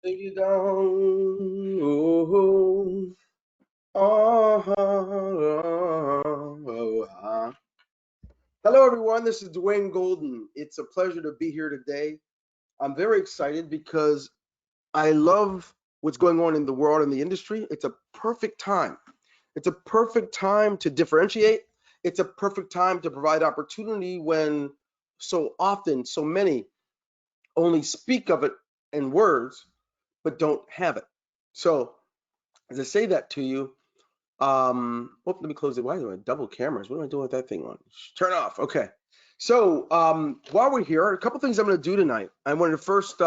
Take you down. Oh, oh, oh, ah. Hello, everyone. This is Dwayne Golden. It's a pleasure to be here today. I'm very excited because I love what's going on in the world and the industry. It's a perfect time. It's a perfect time to differentiate. It's a perfect time to provide opportunity when so often, so many only speak of it in words, but don't have it. So, as I say that to you, let me close it. Why do I double cameras? What am I doing with that thing on? Turn off. Okay. So, while we're here, a couple things I'm going to do tonight. I wanted to first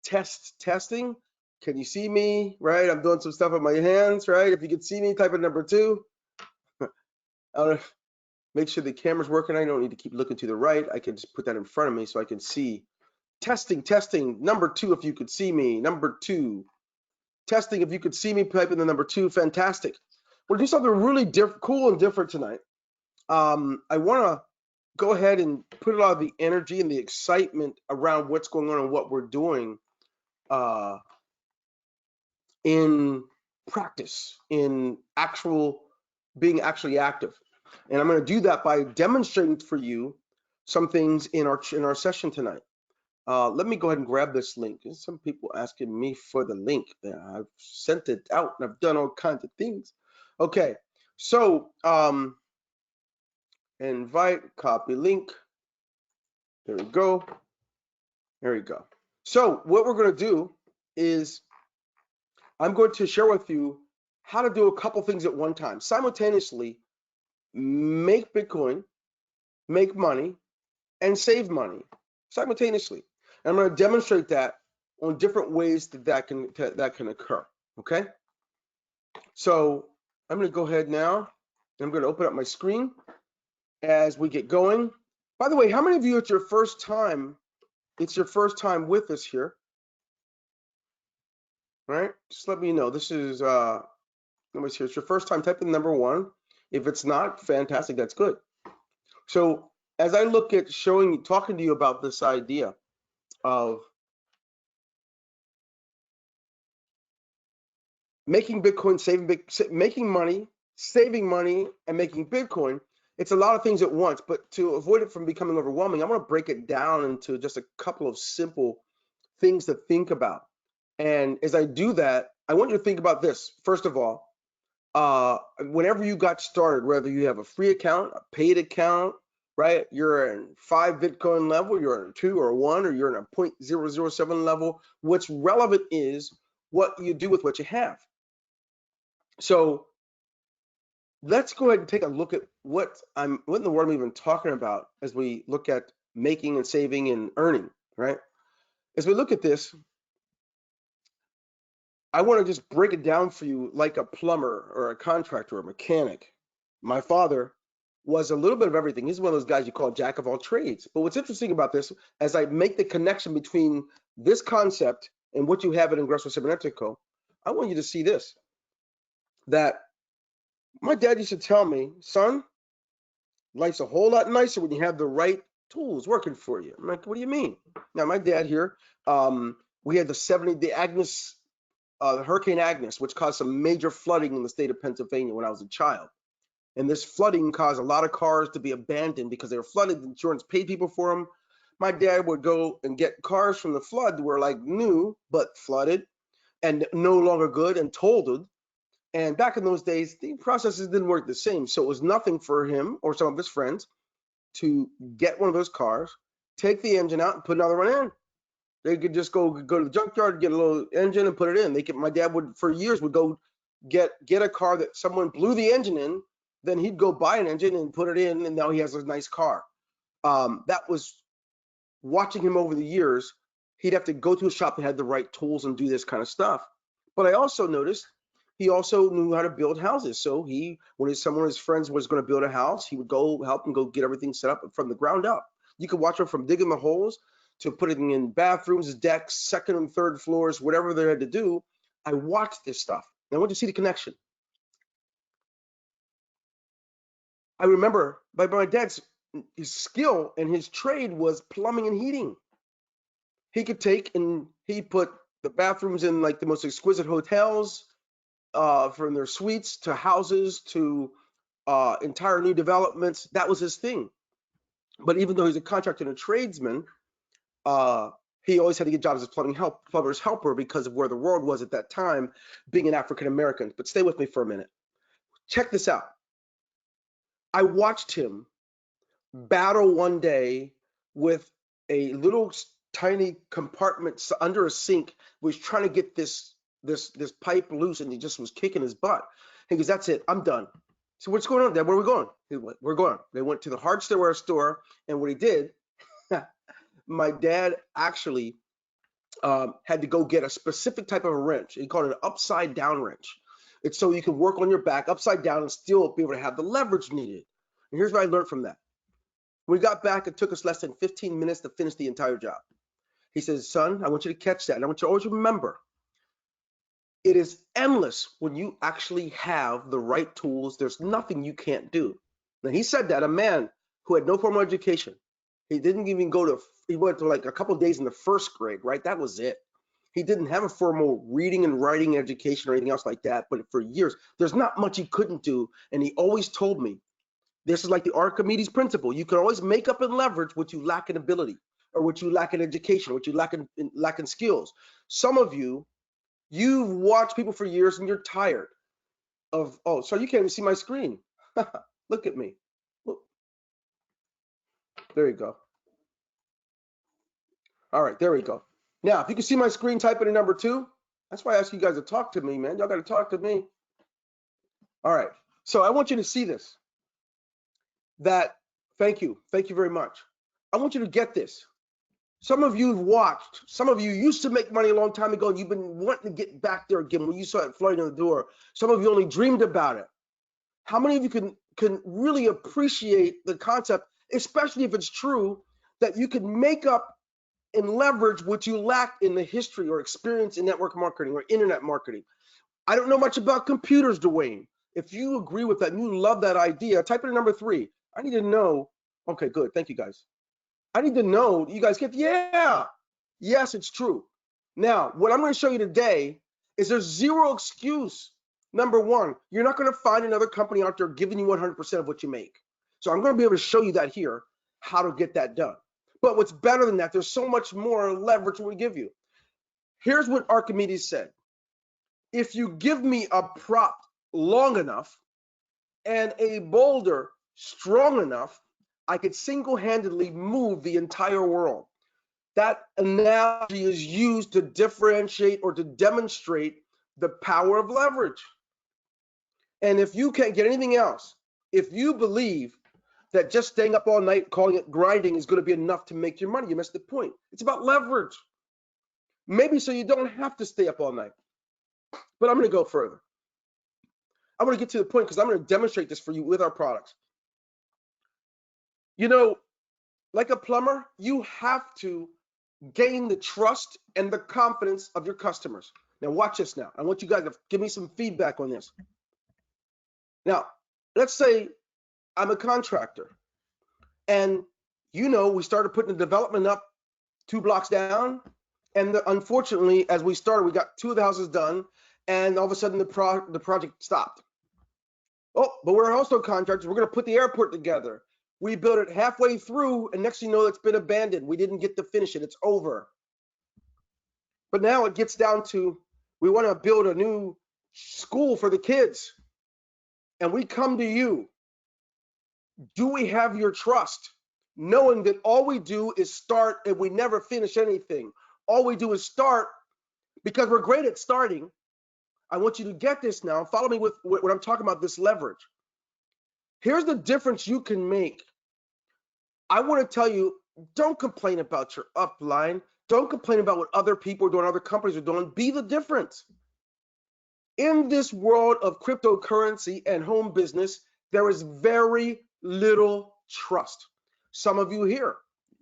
testing. Can you see me? Right. I'm doing some stuff with my hands. Right. If you can see me, type in number 2. I want to make sure the camera's working. I don't need to keep looking to the right. I can just put that in front of me so I can see. Testing. Number 2. If you could see me. Number 2. Testing. If you could see me, type in the number 2. Fantastic. We'll do something really cool and different tonight. I want to go ahead and put a lot of the energy and the excitement around what's going on and what we're doing in practice, in being actually active. And I'm going to do that by demonstrating for you some things in our session tonight. Let me go ahead and grab this link. There's some people asking me for the link. I've sent it out and I've done all kinds of things. Okay, so invite, copy link. There we go. There we go. So what we're going to do is I'm going to share with you how to do a couple things at one time. Simultaneously, make Bitcoin, make money, and save money simultaneously. And I'm going to demonstrate that on different ways that can occur. Okay. So I'm going to go ahead now. I'm going to open up my screen as we get going. By the way, how many of you it's your first time? It's your first time with us here, right? Just let me know. This is nobody's here. It's your first time. Type in number 1. If it's not, fantastic. That's good. So as I look at talking to you about this idea of making Bitcoin, making money, saving money, and making Bitcoin, it's a lot of things at once. But to avoid it from becoming overwhelming, I want to break it down into just a couple of simple things to think about. And as I do that, I want you to think about this. First of all, whenever you got started, whether you have a free account, a paid account, right? You're in 5 Bitcoin level, you're in a 2 or a 1, or you're in a 0.007 level. What's relevant is what you do with what you have. So let's go ahead and take a look at what in the world I'm even talking about as we look at making and saving and earning, right? As we look at this, I want to just break it down for you like a plumber or a contractor or a mechanic. My father was a little bit of everything. He's one of those guys you call jack of all trades. But what's interesting about this, as I make the connection between this concept and what you have in Ingreso Cybernetico, I want you to see this, that my dad used to tell me, son, life's a whole lot nicer when you have the right tools working for you. I'm like, what do you mean? Now, my dad here, we had Hurricane Agnes, which caused some major flooding in the state of Pennsylvania when I was a child. And this flooding caused a lot of cars to be abandoned because they were flooded. The insurance paid people for them. My dad would go and get cars from the flood that were like new, but flooded and no longer good and totaled. And back in those days, the processes didn't work the same. So it was nothing for him or some of his friends to get one of those cars, take the engine out and put another one in. They could just go to the junkyard, get a little engine and put it in. My dad would, for years, would go get a car that someone blew the engine in. Then he'd go buy an engine and put it in, and now he has a nice car. That was watching him over the years. He'd have to go to a shop that had the right tools and do this kind of stuff. But I also noticed he also knew how to build houses. So when someone of his friends was going to build a house, he would go help him go get everything set up from the ground up. You could watch him from digging the holes to putting in bathrooms, decks, second and third floors, whatever they had to do. I watched this stuff. And I want you to see the connection. I remember my dad's his skill and his trade was plumbing and heating. He could take and he put the bathrooms in like the most exquisite hotels, from their suites to houses to entire new developments. That was his thing. But even though he's a contractor and a tradesman, uh, he always had to get jobs as plumber's helper because of where the world was at that time, being an African American. But stay with me for a minute. Check this out. I watched him battle one day with a little tiny compartment under a sink. Was trying to get this pipe loose, and he just was kicking his butt. He goes, "That's it, I'm done." So what's going on, Dad? Where are we going? He went, "We're going." They went to the hardware store, and what he did, my dad actually had to go get a specific type of a wrench. He called it an upside down wrench. It's so you can work on your back upside down and still be able to have the leverage needed. And here's what I learned from that. When we got back, it took us less than 15 minutes to finish the entire job. He says, "Son, I want you to catch that. And I want you to always remember, it is endless when you actually have the right tools. There's nothing you can't do." Now, he said that, a man who had no formal education. He didn't even he went to like a couple of days in the first grade, right? That was it. He didn't have a formal reading and writing education or anything else like that. But for years, there's not much he couldn't do. And he always told me, this is like the Archimedes principle. You can always make up and leverage what you lack in ability, or what you lack in education, what you lack in skills. Some of you, you've watched people for years and you're tired of, oh, so you can't even see my screen. Look at me. Look. There you go. All right, there we go. Now, if you can see my screen, type it in number 2. That's why I ask you guys to talk to me, man. Y'all got to talk to me. All right. So I want you to see this. Thank you. Thank you very much. I want you to get this. Some of you have watched. Some of you used to make money a long time ago, and you've been wanting to get back there again when you saw it flooding in the door. Some of you only dreamed about it. How many of you can really appreciate the concept, especially if it's true, that you can make up and leverage what you lack in the history or experience in network marketing or internet marketing? I don't know much about computers, Dwayne. If you agree with that and you love that idea, type it in number 3. I need to know. Okay, good. Thank you, guys. I need to know. You guys get, yeah. Yes, it's true. Now, what I'm going to show you today is there's zero excuse. Number 1, you're not going to find another company out there giving you 100% of what you make. So I'm going to be able to show you that here, how to get that done. But what's better than that, there's so much more leverage we give you. Here's what Archimedes said. If you give me a prop long enough and a boulder strong enough, I could single-handedly move the entire world. That analogy is used to differentiate or to demonstrate the power of leverage. And if you can't get anything else, if you believe that just staying up all night calling it grinding is going to be enough to make your money, you missed the point. It's about leverage. Maybe so you don't have to stay up all night. But I'm going to go further. I'm going to get to the point because I'm going to demonstrate this for you with our products. You know, like a plumber, you have to gain the trust and the confidence of your customers. Now watch this now. I want you guys to give me some feedback on this. Now, let's say I'm a contractor and we started putting the development up 2 blocks down, and unfortunately, as we started, we got 2 of the houses done, and all of a sudden the project stopped. Oh, but we're also contractors. We're going to put the airport together. We built it halfway through, and next thing you know, it's been abandoned. We didn't get to finish it. It's over. But now it gets down to, we want to build a new school for the kids. And we come to you. Do we have your trust? Knowing that all we do is start and we never finish anything. All we do is start because we're great at starting. I want you to get this now. Follow me with what I'm talking about, this leverage. Here's the difference you can make. I want to tell you, don't complain about your upline. Don't complain about what other people are doing, other companies are doing. Be the difference. In this world of cryptocurrency and home business, there is very little trust. Some of you here,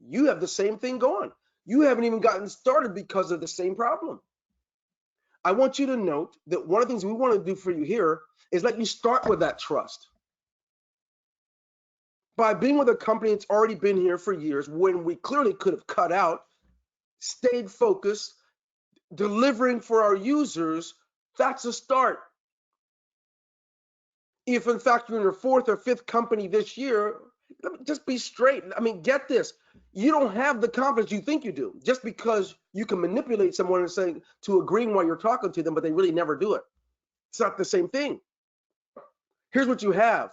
you have the same thing going. You haven't even gotten started because of the same problem. I want you to note that one of the things we want to do for you here is let you start with that trust. By being with a company that's already been here for years, when we clearly could have cut out, stayed focused, delivering for our users, that's a start. If in fact you're in your fourth or fifth company this year, let me just be straight. I mean, get this. You don't have the confidence you think you do just because you can manipulate someone and say to agreeing while you're talking to them, but they really never do it. It's not the same thing. Here's what you have.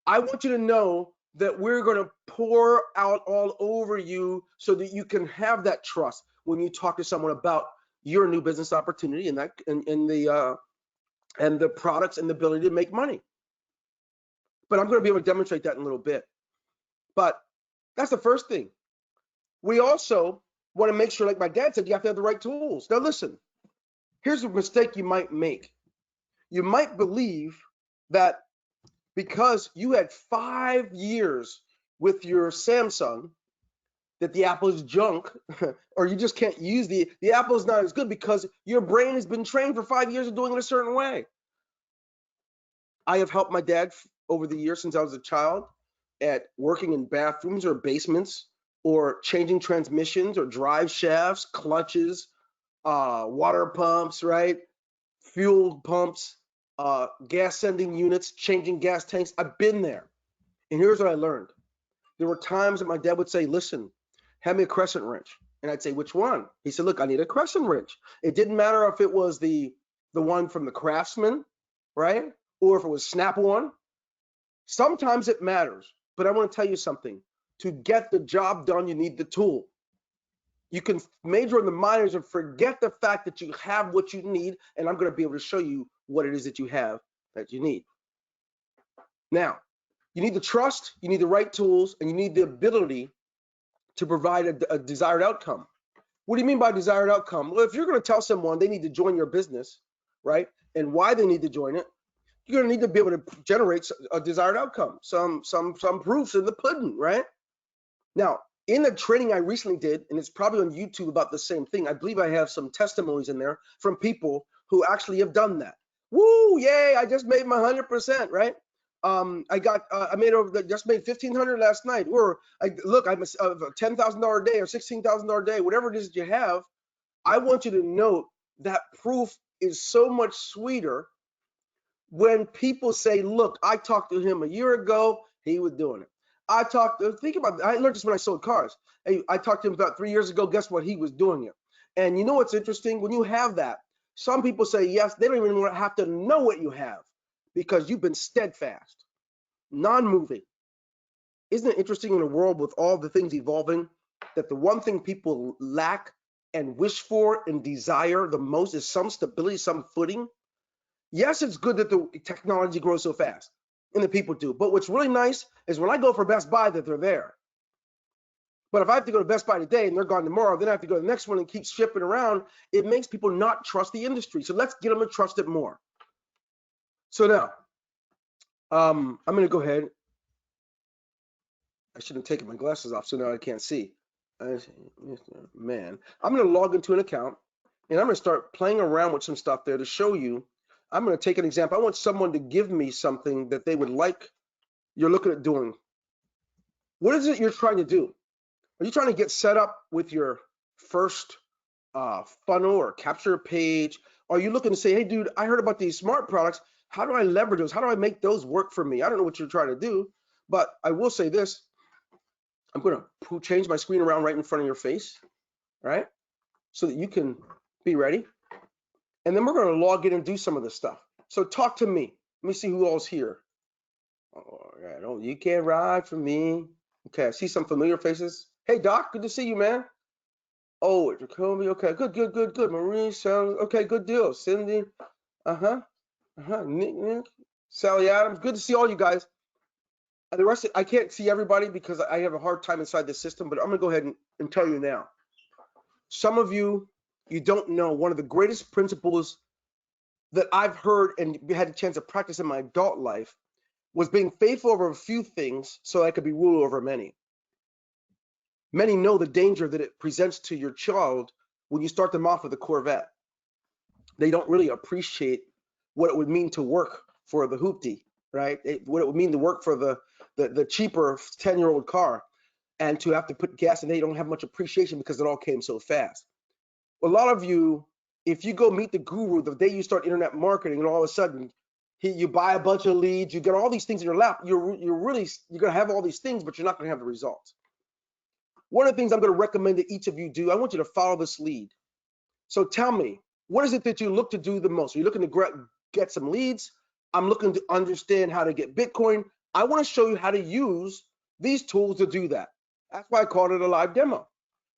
I want you to know that we're going to pour out all over you so that you can have that trust when you talk to someone about your new business opportunity and that and the products and the ability to make money. But I'm going to be able to demonstrate that in a little bit. But that's the first thing. We also want to make sure, like my dad said, you have to have the right tools. Now listen, here's a mistake you might make. You might believe that because you had 5 years with your Samsung, that the Apple is junk, or you just can't use the Apple is not as good because your brain has been trained for 5 years of doing it a certain way. I have helped my dad over the years since I was a child at working in bathrooms or basements or changing transmissions or drive shafts, clutches, water pumps, right? Fuel pumps, gas sending units, changing gas tanks. I've been there. And here's what I learned. There were times that my dad would say, listen, hand me a crescent wrench. And I'd say, which one? He said, look, I need a crescent wrench. It didn't matter if it was the one from the Craftsman, right? Or if it was Snap-on. Sometimes it matters, but I want to tell you something. To get the job done, you need the tool. You can major in the minors and forget the fact that you have what you need, and I'm going to be able to show you what it is that you have that you need. Now, you need the trust, you need the right tools, and you need the ability to provide a desired outcome. What do you mean by desired outcome? Well, if you're going to tell someone they need to join your business, right, and why they need to join it, you're going to need to be able to generate a desired outcome, some proofs in the pudding, right? Now, in the training I recently did, and it's probably on YouTube about the same thing, I believe I have some testimonies in there from people who actually have done that. Woo, yay, I just made my 100%, right? I made just made 1,500 last night. Or look, I'm a $10,000 a day or $16,000 a day, whatever it is that you have. I want you to note that proof is so much sweeter when people say, look, I talked to him a year ago, he was doing it. Think about it. I learned this when I sold cars. I talked to him about 3 years ago. Guess what? He was doing it. And you know what's interesting? When you have that, some people say yes, they don't even have to know what you have because you've been steadfast, non-moving. Isn't it interesting in a world with all the things evolving that the one thing people lack and wish for and desire the most is some stability, some footing? Yes, it's good that the technology grows so fast and the people do. But what's really nice is when I go for Best Buy that they're there. But if I have to go to Best Buy today and they're gone tomorrow, then I have to go to the next one and keep shipping around. It makes people not trust the industry. So let's get them to trust it more. So now, I'm going to go ahead. I should have taken my glasses off, so now I can't see. Man, I'm going to log into an account and I'm going to start playing around with some stuff there to show you. I'm going to take an example. I want someone to give me something that they would like you're looking at doing. What is it you're trying to do? Are you trying to get set up with your first funnel or capture page? Are you looking to say, hey, dude, I heard about these smart products. How do I leverage those? How do I make those work for me? I don't know what you're trying to do, but I will say this. I'm going to change my screen around right in front of your face, right? So that you can be ready. And then we're going to log in and do some of this stuff. So talk to me. Let me see who all's here. All right. Oh, you can't ride for me. Okay, I see some familiar faces. Hey, Doc, good to see you, man. Oh, Jacoby. Okay, good. Marie, sounds okay. Good deal. Cindy. Nick. Sally Adams. Good to see all you guys. The rest, I can't see everybody because I have a hard time inside the system, but I'm gonna go ahead and tell you now. Some of you don't know one of the greatest principles that I've heard and had a chance to practice in my adult life was being faithful over a few things so I could be ruled over many. Many know the danger that it presents to your child when you start them off with a Corvette. They don't really appreciate what it would mean to work for the hoopty, right? What it would mean to work for the cheaper 10-year-old car and to have to put gas in. They don't have much appreciation because it all came so fast. A lot of you, if you go meet the guru the day you start internet marketing, and all of a sudden you buy a bunch of leads, you get all these things in your lap, you're gonna have all these things, but you're not gonna have the results. One of the things I'm gonna recommend that each of you do, I want you to follow this lead. So tell me, what is it that you look to do the most? Are you looking to get some leads? I'm looking to understand how to get Bitcoin. I want to show you how to use these tools to do that. That's why I called it a live demo.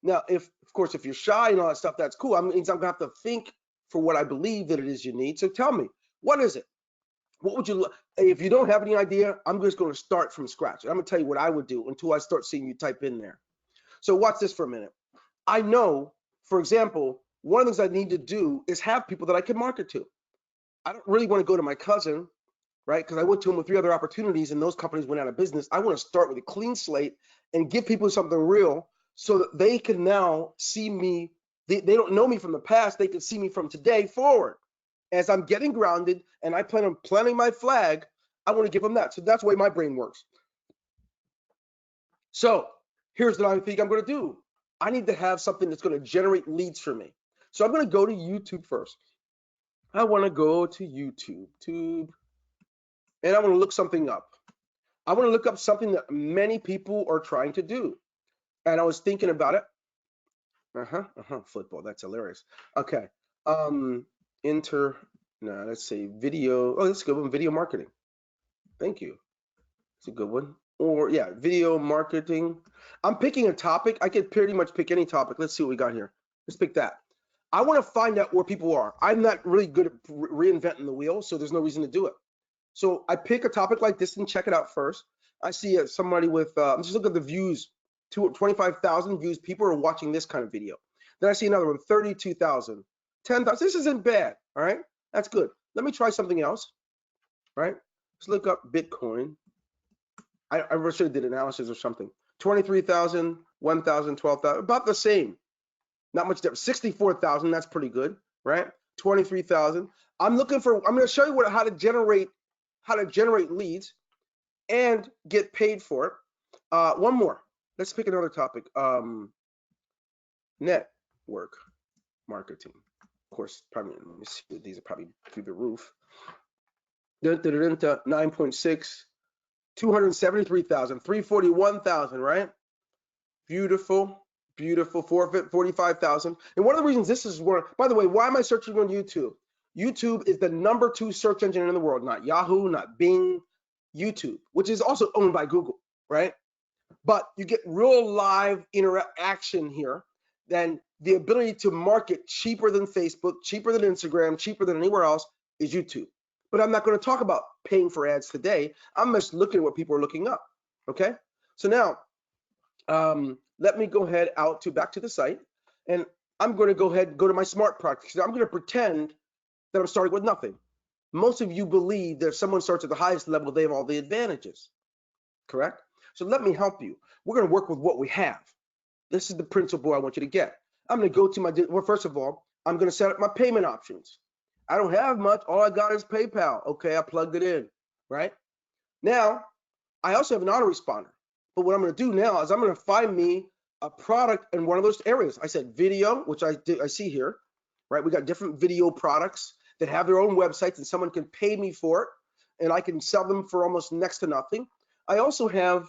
Now, of course, if you're shy and all that stuff, that's cool. That means I'm gonna have to think for what I believe that it is you need. So tell me, what is it? What would you, if you don't have any idea, I'm just gonna start from scratch. I'm gonna tell you what I would do until I start seeing you type in there. So watch this for a minute. I know, for example, one of the things I need to do is have people that I can market to. I don't really want to go to my cousin, right? Because I went to him with 3 other opportunities and those companies went out of business. I want to start with a clean slate and give people something real so that they can now see me. They don't know me from the past. They can see me from today forward. As I'm getting grounded and I plan on planting my flag, I want to give them that. So that's the way my brain works. So here's what I think I'm going to do. I need to have something that's going to generate leads for me. So I'm going to go to YouTube first. I want to go to YouTube, and I want to look something up. I want to look up something that many people are trying to do. And I was thinking about it. Football, that's hilarious. Okay. Let's say video. Oh, that's a good one. Video marketing. Thank you. It's a good one. Or yeah, video marketing. I'm picking a topic. I could pretty much pick any topic. Let's see what we got here. Let's pick that. I want to find out where people are. I'm not really good at reinventing the wheel, so there's no reason to do it. So I pick a topic like this and check it out first. I see somebody with, just look at the views, 25,000 views. People are watching this kind of video. Then I see another one, 32,000, 10,000. This isn't bad, all right? That's good. Let me try something else, right? Let's look up Bitcoin. I should have did analysis or something. 23,000, 1,000, 12,000, about the same. Not much difference. 64,000, that's pretty good, right? 23,000. I'm going to show you how to generate leads and get paid for it. One more. Let's pick another topic. Network marketing. Of course, probably, let me see, these are probably through the roof. 9.6, 273,000, 341,000, right? Beautiful, beautiful. 45,000. And one of the reasons this is where, by the way, why am I searching on YouTube? YouTube is the #2 search engine in the world, not Yahoo, not Bing, YouTube, which is also owned by Google, right? But you get real live interaction here. Then the ability to market cheaper than Facebook, cheaper than Instagram, cheaper than anywhere else is YouTube. But I'm not going to talk about paying for ads today. I'm just looking at what people are looking up, okay? So now, let me go ahead back to the site, and I'm going to go to my smart product. I'm going to pretend that I'm starting with nothing. Most of you believe that if someone starts at the highest level, they have all the advantages, correct? So let me help you. We're going to work with what we have. This is the principle I want you to get. I'm going to go to well, first of all, I'm going to set up my payment options. I don't have much. All I got is PayPal. Okay, I plugged it in, right? Now, I also have an autoresponder. But what I'm going to do now is I'm going to find me a product in one of those areas. I said video, which I see here, right? We got different video products that have their own websites, and someone can pay me for it, and I can sell them for almost next to nothing. I also have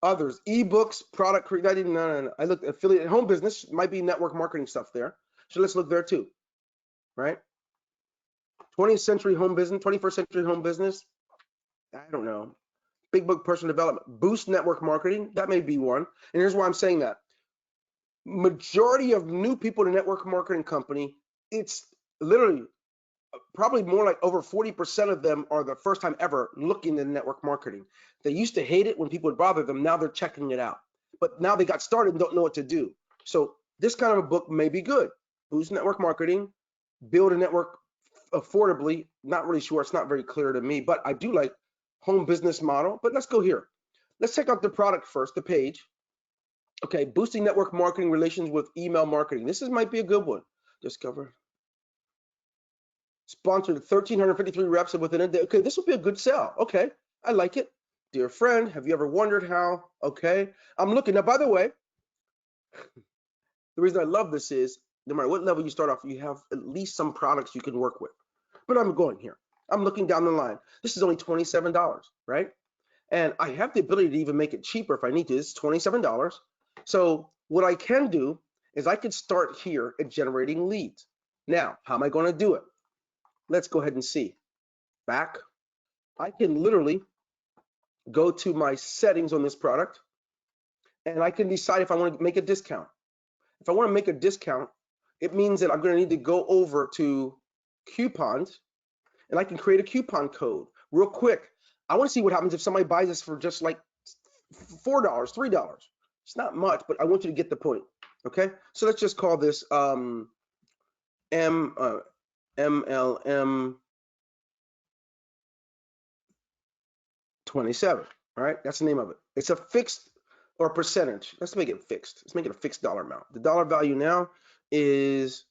others, ebooks, product creating. No. I looked affiliate home business, might be network marketing stuff there. So let's look there too, right? 20th century home business, 21st century home business. I don't know. Big book personal development, boost network marketing. That may be one. And here's why I'm saying that. Majority of new people to network marketing company, it's literally probably more like over 40% of them are the first time ever looking at network marketing. They used to hate it when people would bother them. Now they're checking it out. But now they got started and don't know what to do. So this kind of a book may be good. Boost network marketing, build a network affordably. Not really sure. It's not very clear to me, but I do like home business model. But let's go here. Let's check out the product first, the page. Okay, boosting network marketing relations with email marketing. This might be a good one. Discover. Sponsored 1,353 reps within a day. Okay, this will be a good sell. Okay, I like it. Dear friend, have you ever wondered how? Okay, I'm looking. Now, by the way, The reason I love this is no matter what level you start off, you have at least some products you can work with. But I'm going here. I'm looking down the line. This is only $27, right? And I have the ability to even make it cheaper if I need to. It's $27. So what I can do is I could start here at generating leads. Now, how am I going to do it? Let's go ahead and see. Back. I can literally go to my settings on this product, and I can decide if I want to make a discount. If I want to make a discount, it means that I'm going to need to go over to coupons, and I can create a coupon code real quick. I want to see what happens if somebody buys this for just like $4, $3. It's not much, but I want you to get the point. Okay, so let's just call this MLM 27. All right, that's the name of it. It's a fixed or percentage. Let's make it fixed. Let's make it a fixed dollar amount. The dollar value now is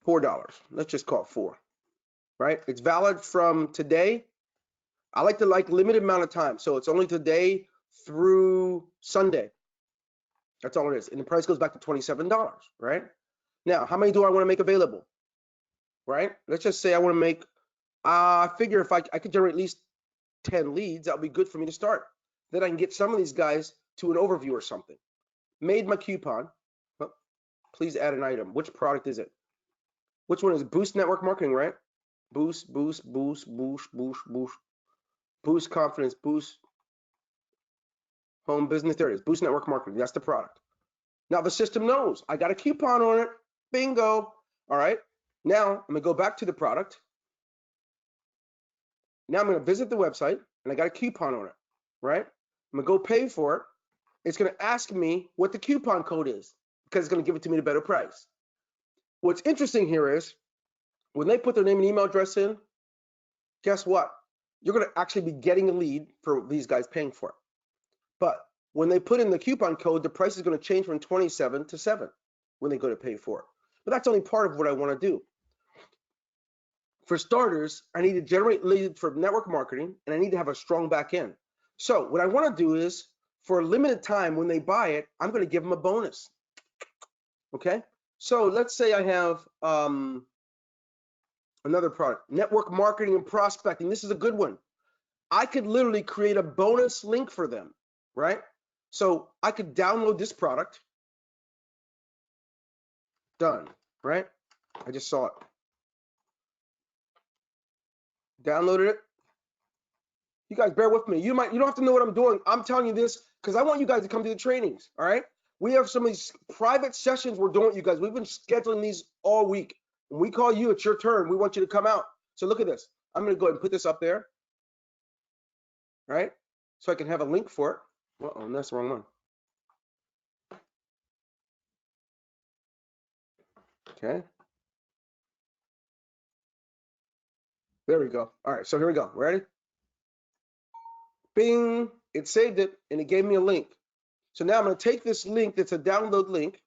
$4. Let's just call it 4. Right? It's valid from today. I like to limited amount of time, so it's only today through Sunday. That's all it is, and the price goes back to $27. Right? Now, how many do I want to make available? Right? Let's just say I want to make. I figure if I could generate at least 10 leads, that would be good for me to start. Then I can get some of these guys to an overview or something. Made my coupon. Oh, please add an item. Which product is it? Which one is it? Boost network marketing, right? Boost, boost, boost, boost, boost, boost, boost confidence, boost home business. There it is. Boost network marketing. That's the product. Now the system knows I got a coupon on it. Bingo. All right. Now I'm going to go back to the product. Now I'm going to visit the website, and I got a coupon on it, right? I'm going to go pay for it. It's going to ask me what the coupon code is because it's going to give it to me at a better price. What's interesting here is when they put their name and email address in, guess what? You're going to actually be getting a lead for these guys paying for it. But when they put in the coupon code, the price is going to change from 27 to 7 when they go to pay for it. But that's only part of what I want to do. For starters, I need to generate leads for network marketing, and I need to have a strong back end. So what I want to do is, for a limited time, when they buy it, I'm going to give them a bonus. Okay? So let's say I have another product, network marketing and prospecting. This is a good one. I could literally create a bonus link for them, right? So I could download this product. Done, right? I just saw it. Downloaded it. You guys bear with me. You don't have to know what I'm doing. I'm telling you this because I want you guys to come to the trainings, all right? We have some of these private sessions we're doing with you guys. We've been scheduling these all week. When we call you, it's your turn. We want you to come out. So look at this. I'm going to go ahead and put this up there, all right? So I can have a link for it. Uh-oh, that's the wrong one. Okay. There we go. All right, so here we go. Ready? Bing, it saved it, and it gave me a link. So now I'm going to take this link that's a download link,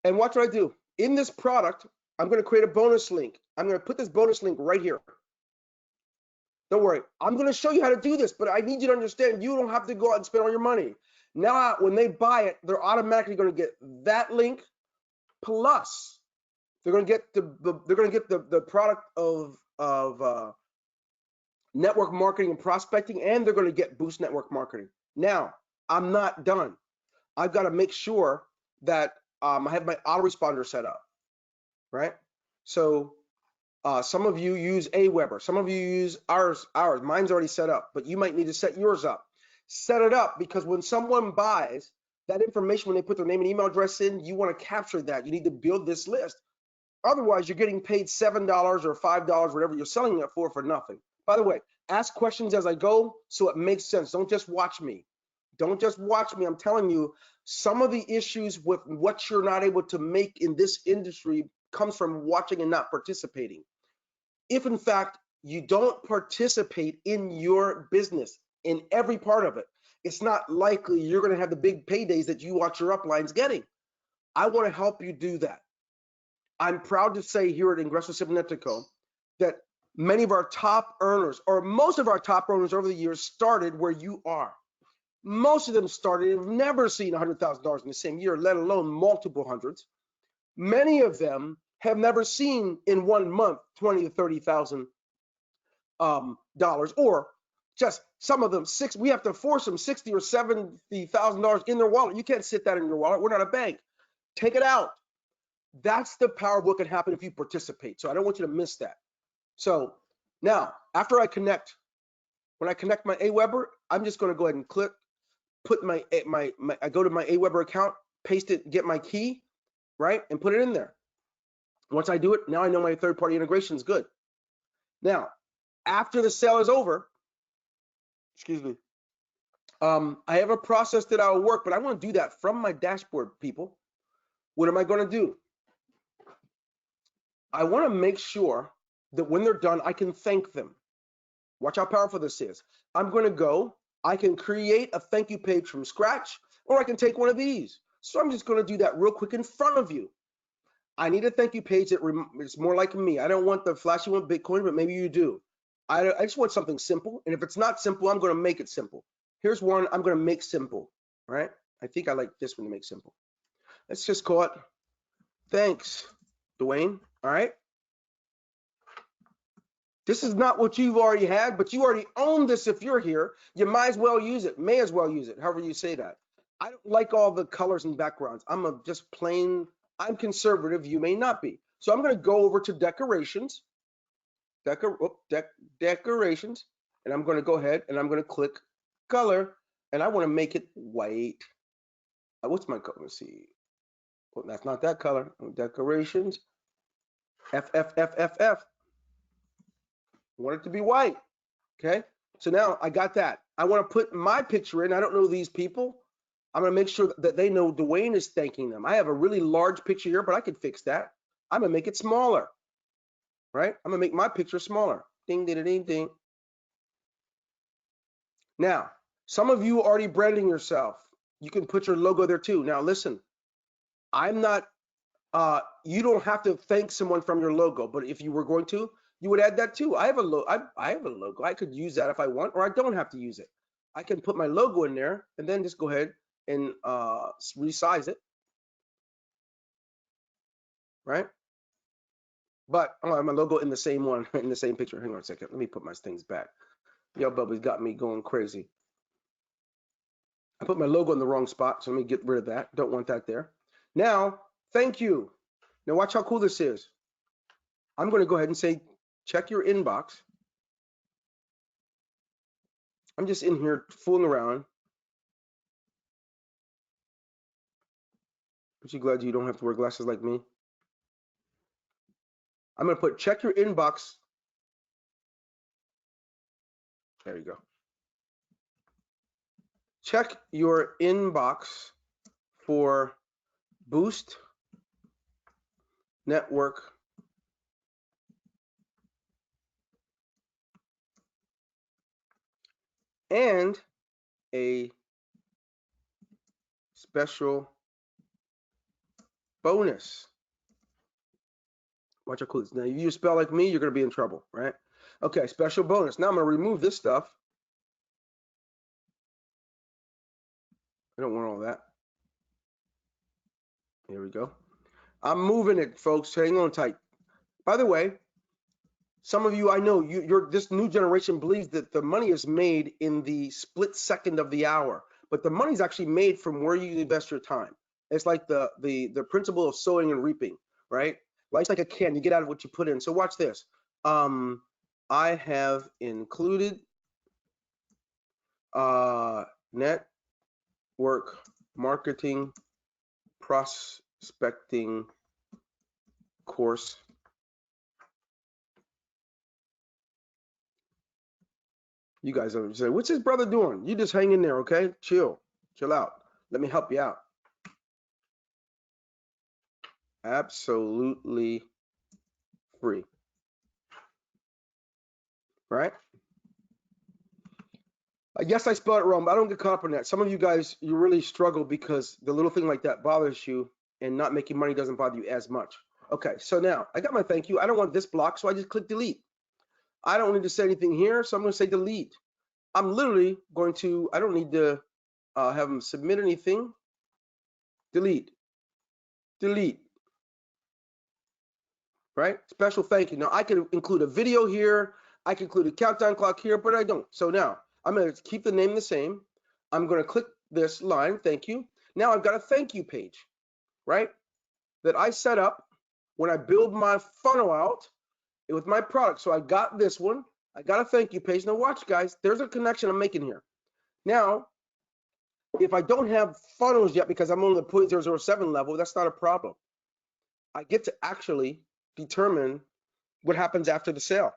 and watch what I do. In this product, I'm going to create a bonus link. I'm going to put this bonus link right here. Don't worry. I'm going to show you how to do this, but I need you to understand you don't have to go out and spend all your money. Now, when they buy it, they're automatically going to get that link plus they're going to get the product of network marketing and prospecting, and they're going to get Boost network marketing. Now, I'm not done. I've got to make sure that I have my autoresponder set up, right? So some of you use Aweber, some of you use ours. Mine's already set up, but you might need to set yours up. Set it up because when someone buys that information, when they put their name and email address in, you want to capture that. You need to build this list. Otherwise, you're getting paid $7 or $5, whatever you're selling it for nothing. By the way, ask questions as I go so it makes sense. Don't just watch me. Don't just watch me. I'm telling you, some of the issues with what you're not able to make in this industry comes from watching and not participating. If in fact you don't participate in your business, in every part of it, it's not likely you're going to have the big paydays that you watch your uplines getting. I want to help you do that. I'm proud to say here at Ingreso Cybernetico that many of our top earners, or most of our top earners over the years, started where you are. Most of them started, have never seen $100,000 in the same year, let alone multiple hundreds. Many of them have never seen in 1 month $20,000 to $30,000, or just some of them we have to force them $60,000 or $70,000 in their wallet. You can't sit that in your wallet. We're not a bank. Take it out. That's the power of what can happen if you participate. So I don't want you to miss that. So now, after I connect, when I connect my Aweber, I'm just going to go ahead and click, put I go to my Aweber account, paste it, get my key, right, and put it in there. Once I do it, now I know my third-party integration is good. Now, after the sale is over, excuse me, I have a process that I'll work, but I want to do that from my dashboard, people. What am I going to do? I want to make sure that when they're done, I can thank them. Watch how powerful this is. I'm going to go, I can create a thank you page from scratch, or I can take one of these. So I'm just going to do that real quick in front of you. I need a thank you page that is more like me. I don't want the flashy one, Bitcoin, but maybe you do. I just want something simple. And if it's not simple, I'm going to make it simple. Here's one I'm going to make simple, right? I think I like this one to make simple. Let's just call it, thanks, Dwayne, all right? This is not what you've already had, but you already own this if you're here. You might as well use it, may as well use it, however you say that. I don't like all the colors and backgrounds. I'm just plain, I'm conservative, you may not be. So I'm gonna go over to decorations, decorations, and I'm gonna go ahead and I'm gonna click color, and I wanna make it white. What's my color, let's see. Well, that's not that color, decorations, F. I want it to be white, okay? So now I got that. I want to put my picture in. I don't know these people. I'm going to make sure that they know Dwayne is thanking them. I have a really large picture here, but I can fix that. I'm going to make it smaller, right? I'm going to make my picture smaller. Ding, ding, ding, ding. Now, some of you are already branding yourself. You can put your logo there too. Now, listen, I'm not, you don't have to thank someone from your logo, but if you were going to, you would add that too. I have a logo. I have a logo. I could use that if I want, or I don't have to use it. I can put my logo in there and then just go ahead and resize it, right? But I have my logo in the same one, in the same picture. Hang on a second. Let me put my things back. Yo, Bubba's got me going crazy. I put my logo in the wrong spot, so let me get rid of that. Don't want that there. Now, thank you. Now watch how cool this is. I'm going to go ahead and say, check your inbox. I'm just in here fooling around. Aren't you glad you don't have to wear glasses like me? I'm going to put check your inbox. There you go. Check your inbox for Boost Network and a special bonus. Watch how cool this is. Now, if you spell like me, you're going to be in trouble, right? Okay, special bonus. Now I'm going to remove this stuff. I don't want all that. Here we go. I'm moving it, folks. Hang on tight. By the way, some of you, I know, this new generation believes that the money is made in the split second of the hour, but the money is actually made from where you invest your time. It's like the principle of sowing and reaping, right? Life's like a can. You get out of what you put in. So watch this. I have included network marketing prospecting course. You guys are saying, what's his brother doing? You just hang in there, okay? Chill out. Let me help you out. Absolutely free, right? I guess I spelled it wrong, but I don't get caught up on that. Some of you guys, you really struggle because the little thing like that bothers you, and not making money doesn't bother you as much. Okay, so now I got my thank you. I don't want this block, so I just click delete. I don't need to say anything here, so I'm going to say delete. I'm literally going to, I don't need to have them submit anything. Delete. Delete. Right? Special thank you. Now I can include a video here. I can include a countdown clock here, but I don't. So now I'm going to keep the name the same. I'm going to click this line, thank you. Now I've got a thank you page, right? That I set up when I build my funnel out with my product. So I got this one. I got a thank you page. Now watch, guys. There's a connection I'm making here. Now, if I don't have funnels yet because I'm on the 0.007 level, that's not a problem. I get to actually determine what happens after the sale.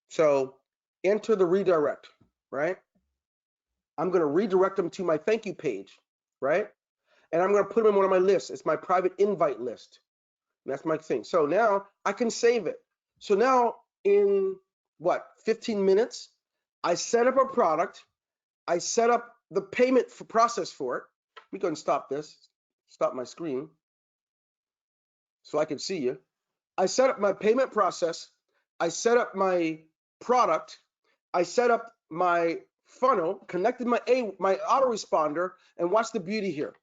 So enter the redirect, right? I'm going to redirect them to my thank you page, right? And I'm going to put them in one of my lists. It's my private invite list. And that's my thing. So now I can save it. So now in what, 15 minutes, I set up a product. I set up the payment process for it. Let me go and stop this. Stop my screen so I can see you. I set up my payment process. I set up my product. I set up my funnel, connected my autoresponder, and watch the beauty here.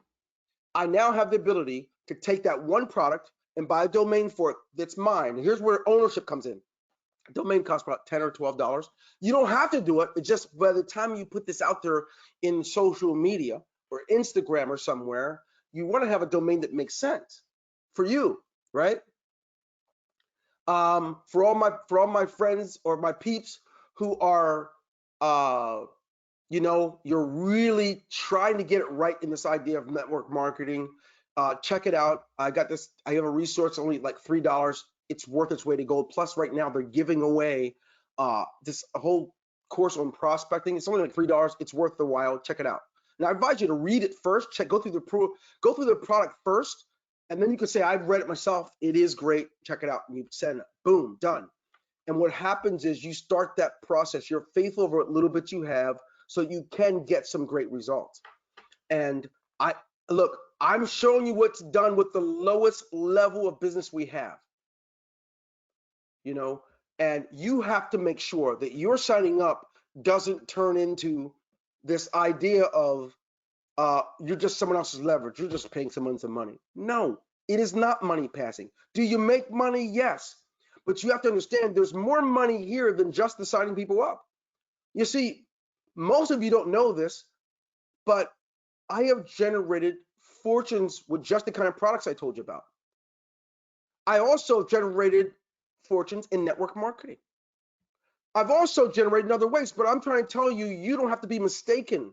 I now have the ability to take that one product and buy a domain for it that's mine. And here's where ownership comes in. A domain costs about $10 or $12. You don't have to do it. It's just by the time you put this out there in social media or Instagram or somewhere, you want to have a domain that makes sense for you, right? For all my friends or my peeps who are, you know, you're really trying to get it right in this idea of network marketing. Check it out. I got this. I have a resource only like $3. It's worth its weight in gold. Plus, right now they're giving away this whole course on prospecting. It's only like $3. It's worth the while. Check it out. Now I advise you to read it first. Go through the product first. And then you could say, I've read it myself. It is great. Check it out. And you send it. Boom, done. And what happens is you start that process. You're faithful over what little bit you have so you can get some great results. And I'm showing you what's done with the lowest level of business we have. You know, and you have to make sure that your signing up doesn't turn into this idea of you're just someone else's leverage. You're just paying someone some money. No, it is not money passing. Do you make money? Yes. But you have to understand there's more money here than just the signing people up. You see, most of you don't know this, but I have generated fortunes with just the kind of products I told you about. I also generated fortunes in network marketing. I've also generated in other ways, but I'm trying to tell you, you don't have to be mistaken.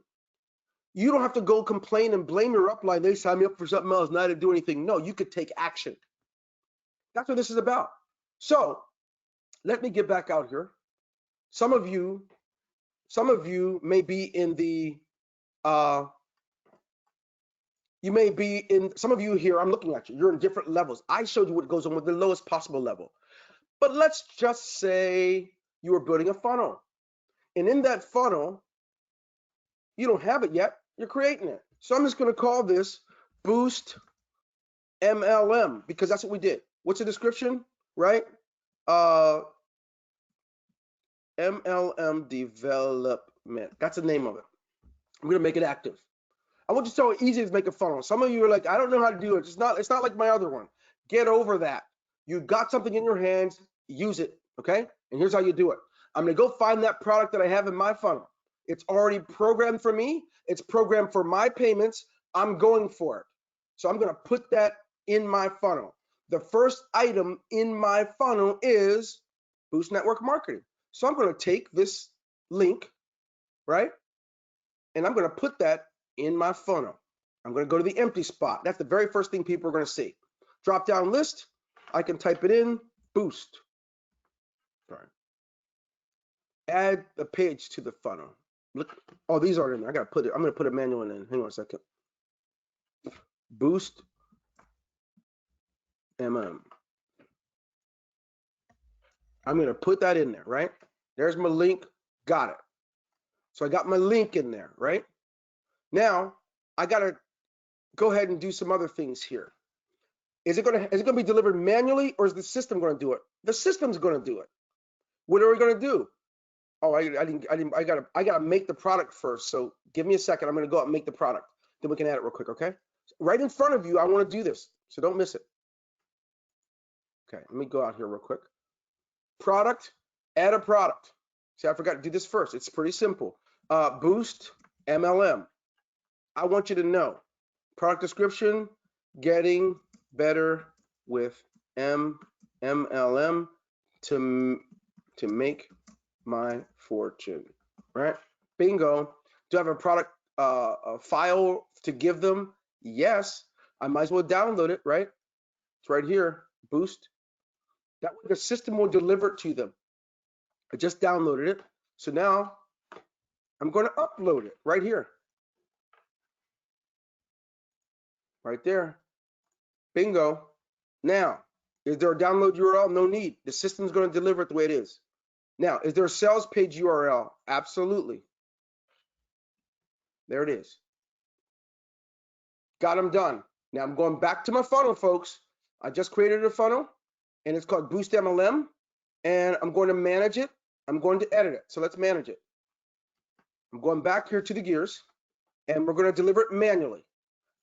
You don't have to go complain and blame your upline. They signed me up for something else and I didn't do anything. No, you could take action. That's what this is about. So let me get back out here. Some of you may be in the, some of you here, I'm looking at you, you're in different levels. I showed you what goes on with the lowest possible level. But let's just say you are building a funnel. And in that funnel, you don't have it yet, you're creating it. So I'm just going to call this Boost MLM because that's what we did. What's the description, right? MLM development. That's the name of it. I'm going to make it active. I want you to know how easy it is to make a funnel. Some of you are like, I don't know how to do it. It's not like my other one. Get over that. You got something in your hands, use it, okay? And here's how you do it. I'm going to go find that product that I have in my funnel. It's already programmed for me. It's programmed for my payments. I'm going for it. So I'm going to put that in my funnel. The first item in my funnel is Boost Network Marketing. So I'm going to take this link, right? And I'm going to put that in my funnel. I'm going to go to the empty spot. That's the very first thing people are going to see. Drop down list. I can type it in, Boost. Sorry. Add the page to the funnel. Look, oh, these aren't in there. I'm going to put a manual in. Hang on a second. Boost MM. I'm going to put that in there, right? There's my link. Got it. So I got my link in there, right? Now I got to go ahead and do some other things here. Is it going to be delivered manually or is the system going to do it? The system's going to do it. What are we going to do? Oh, I gotta make the product first. So give me a second. I'm gonna go out and make the product. Then we can add it real quick, okay? Right in front of you, I want to do this, so don't miss it. Okay, let me go out here real quick. Product, add a product. See, I forgot to do this first. It's pretty simple. Boost MLM. I want you to know. Product description, getting better with MLM to make my fortune, right? Bingo. Do I have a product a file to give them? Yes. I might as well download it, right? It's right here, Boost. That way the system will deliver it to them. I just downloaded it. So now I'm going to upload it right here. Right there. Bingo. Now, is there a download URL? No need. The system's going to deliver it the way it is. Now, is there a sales page URL? Absolutely. There it is. Got them done. Now I'm going back to my funnel, folks. I just created a funnel, and it's called Boost MLM, and I'm going to manage it. I'm going to edit it. So let's manage it. I'm going back here to the gears, and we're going to deliver it manually.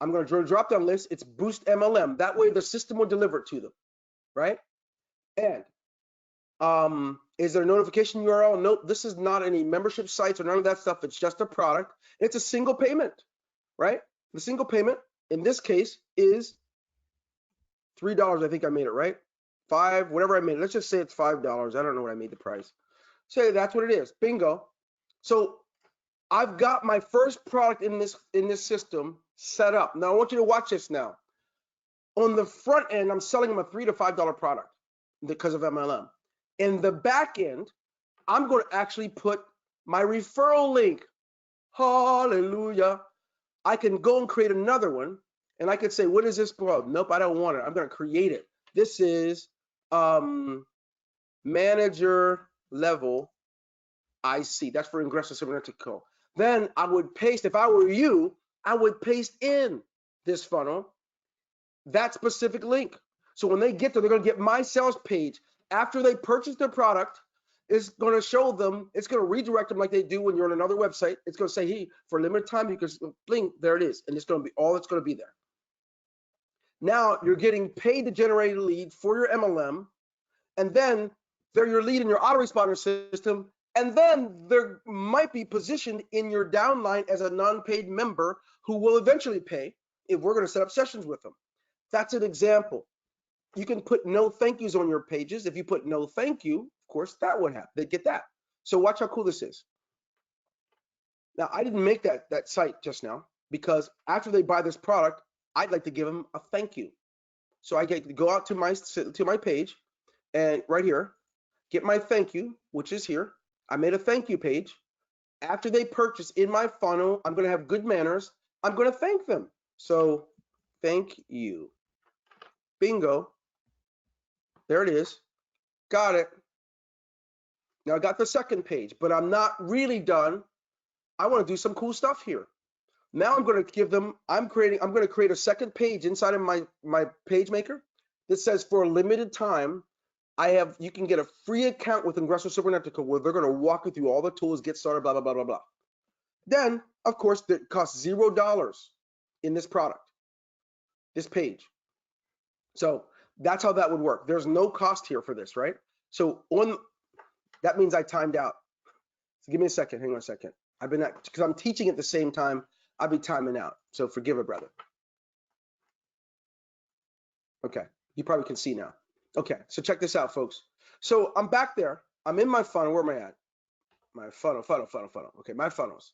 I'm going to join a drop-down list. It's Boost MLM. That way the system will deliver it to them, right? And is there a notification URL? Nope, this is not any membership sites or none of that stuff. It's just a product. It's a single payment, right? The single payment in this case is $3. I think I made it, right? $5, whatever I made it. Let's just say it's $5. I don't know what I made the price. Say that's what it is. Bingo. So I've got my first product in this system set up. Now I want you to watch this now. On the front end, I'm selling them a $3 to $5 product because of MLM. In the back end, I'm going to actually put my referral link. Hallelujah. I can go and create another one, and I could say, what is this for? Nope, I don't want it. I'm going to create it. This is manager level IC. That's for Ingreso Cybernetico. Then I would paste, if I were you, I would paste in this funnel that specific link. So when they get there, they're going to get my sales page. After they purchase their product, it's going to show them, it's going to redirect them like they do when you're on another website. It's going to say, hey, for a limited time, you can blink, there it is. And it's going to be all that's going to be there. Now you're getting paid to generate a lead for your MLM. And then they're your lead in your autoresponder system. And then they might be positioned in your downline as a non-paid member who will eventually pay if we're going to set up sessions with them. That's an example. You can put no thank yous on your pages. If you put no thank you, of course, that would happen. They get that. So watch how cool this is. Now, I didn't make that site just now because after they buy this product, I'd like to give them a thank you. So I get to go out to my page and right here, get my thank you, which is here. I made a thank you page. After they purchase in my funnel, I'm going to have good manners. I'm going to thank them. So thank you. Bingo. There it is. Got it. Now I got the second page, but I'm not really done. I want to do some cool stuff here. Now I'm going to give them, I'm going to create a second page inside of my page maker that says for a limited time, you can get a free account with Ingreso Cybernetico where they're going to walk you through all the tools, get started, blah, blah, blah, blah, blah. Then, of course, it costs $0 in this product, this page. So that's how that would work. There's no cost here for this, right? So that means I timed out. So give me a second, hang on a second. Because I'm teaching at the same time, I'll be timing out. So forgive it, brother. Okay, you probably can see now. Okay, so check this out, folks. So I'm back there. I'm in my funnel. Where am I at? My funnel. Okay, my funnels.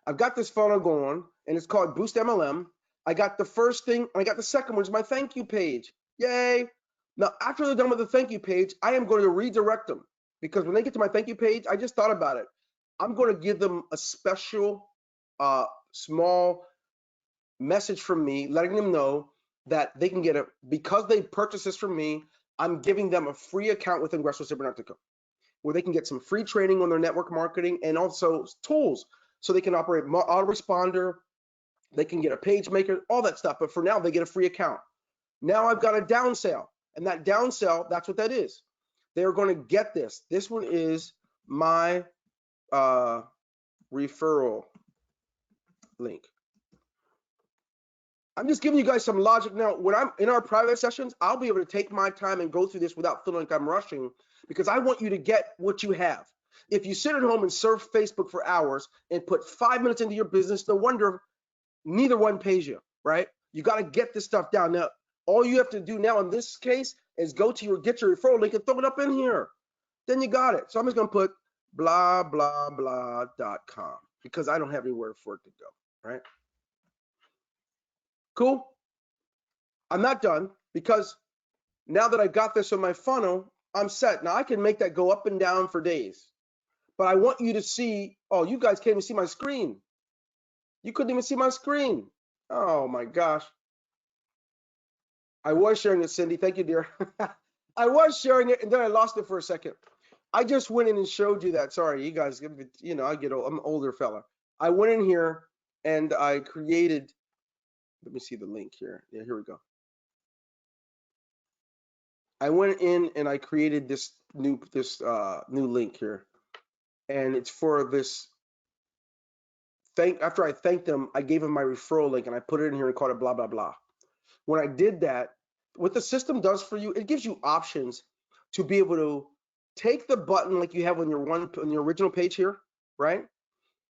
I've got this funnel going, and it's called Boost MLM. I got the first thing, and I got the second one, which is my thank you page. Yay! Now, after they're done with the thank you page, I am going to redirect them because when they get to my thank you page, I just thought about it. I'm going to give them a special, small message from me, letting them know that they can get it because they purchased this from me. I'm giving them a free account with Ingreso Cybernetico, where they can get some free training on their network marketing and also tools so they can operate autoresponder. They can get a page maker, all that stuff. But for now, they get a free account. Now I've got a down sale, and that down sale, that's what that is. They're going to get this. This one is my referral link. I'm just giving you guys some logic now. When I'm in our private sessions, I'll be able to take my time and go through this without feeling like I'm rushing, because I want you to get what you have. If you sit at home and surf Facebook for hours and put 5 minutes into your business, no wonder neither one pays you, right? You got to get this stuff down. Now, all you have to do now in this case is go to get your referral link and throw it up in here. Then you got it. So I'm just going to put blah, blah, blah.com because I don't have anywhere for it to go, right? Cool. I'm not done, because now that I got this on my funnel, I'm set. Now I can make that go up and down for days, but I want you to see, oh, you guys can't even see my screen. You couldn't even see my screen. Oh my gosh. I was sharing it, Cindy. Thank you, dear. I was sharing it, and then I lost it for a second. I just went in and showed you that. Sorry, you guys, you know, I'm an older fella. I went in here and I created, let me see the link here. Yeah, here we go. I went in and I created this new link here, and it's for this. After I thanked them, I gave them my referral link and I put it in here and called it blah blah blah. When I did that, what the system does for you, it gives you options to be able to take the button like you have on your original page here, right?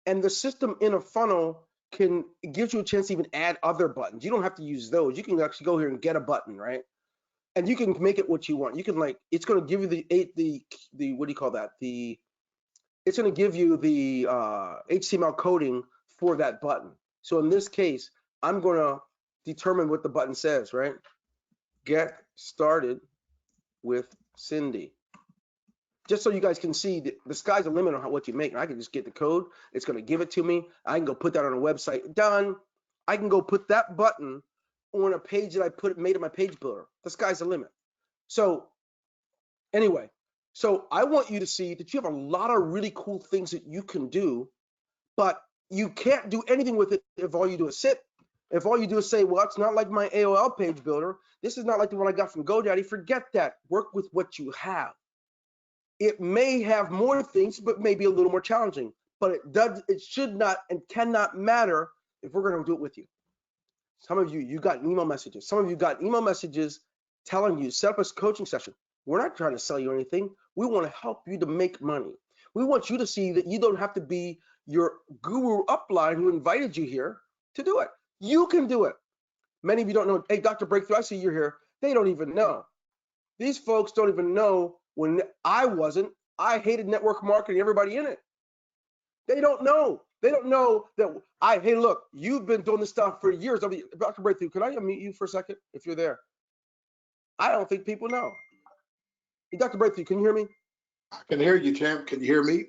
And the system in a funnel it gives you a chance to even add other buttons. You don't have to use those. You can actually go here and get a button, right? And you can make it what you want. You can, like, it's going to give you the what do you call that? It's going to give you the HTML coding for that button. So in this case, I'm going to determine what the button says, right? Get started with Cindy. Just so you guys can see, the sky's the limit on what you make. And I can just get the code. It's going to give it to me. I can go put that on a website. Done. I can go put that button on a page that I made in my page builder. The sky's the limit. So anyway, so I want you to see that you have a lot of really cool things that you can do, but you can't do anything with it if all you do is sit. If all you do is say, well, it's not like my AOL page builder. This is not like the one I got from GoDaddy. Forget that. Work with what you have. It may have more things, but maybe a little more challenging. But it should not and cannot matter if we're going to do it with you. Some of you got email messages. Some of you got email messages telling you, set up a coaching session. We're not trying to sell you anything. We want to help you to make money. We want you to see that you don't have to be your guru upline who invited you here to do it. You can do it. Many of you don't know. Hey, Dr. Breakthrough, I see you're here. They don't even know. These folks don't even know when I hated network marketing, everybody in it. They don't know. They don't know that hey, look, you've been doing this stuff for years. Dr. Breakthrough, can I unmute you for a second if you're there? I don't think people know. Hey, Dr. Breakthrough, can you hear me? I can hear you, champ. Can you hear me?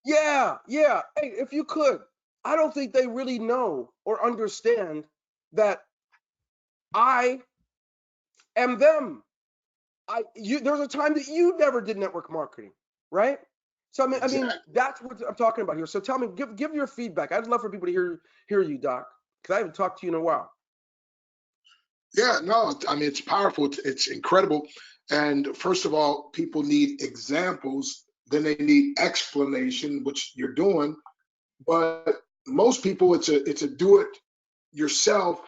Yeah. Hey, if you could, I don't think they really know or understand that I am them. There was a time that you never did network marketing, right? So I mean, that's what I'm talking about here. So tell me, give your feedback. I'd love for people to hear you, Doc, because I haven't talked to you in a while. Yeah, no, I mean, it's powerful. It's incredible. And first of all, people need examples. Then they need explanation, which you're doing. But most people, it's a do it yourself.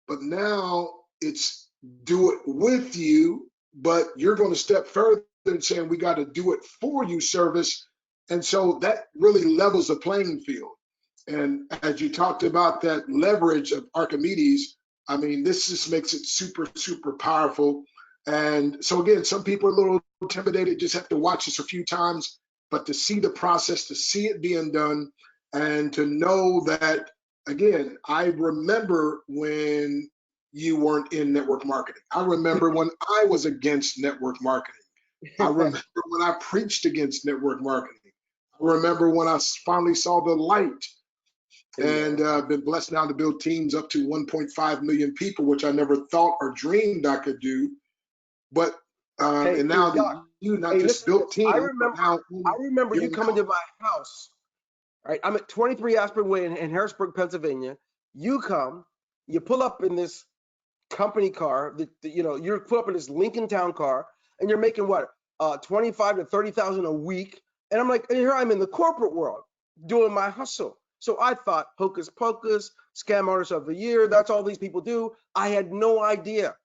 But now it's do it with you. But you're going to step further and saying we got to do it for you service. And so that really levels the playing field. And as you talked about that leverage of Archimedes, I mean, this just makes it super, super powerful. And so again, some people are a little intimidated, just have to watch this a few times, but to see the process, to see it being done, and to know that, again, I remember when you weren't in network marketing. I remember when I was against network marketing. I remember when I preached against network marketing. I remember when I finally saw the light, and been blessed now to build teams up to 1.5 million people, which I never thought or dreamed I could do. But and now Doc, you not just built teams. I remember you coming to my house. Right, I'm at 23 Aspen Way in Harrisburg, Pennsylvania. You come, you pull up in this company car. You're pull up in this Lincoln Town car, and you're making what, 25 to 30,000 a week. And I'm like, and here I'm in the corporate world. doing my hustle. So I thought hocus pocus, scam artist of the year, that's all these people do. I had no idea.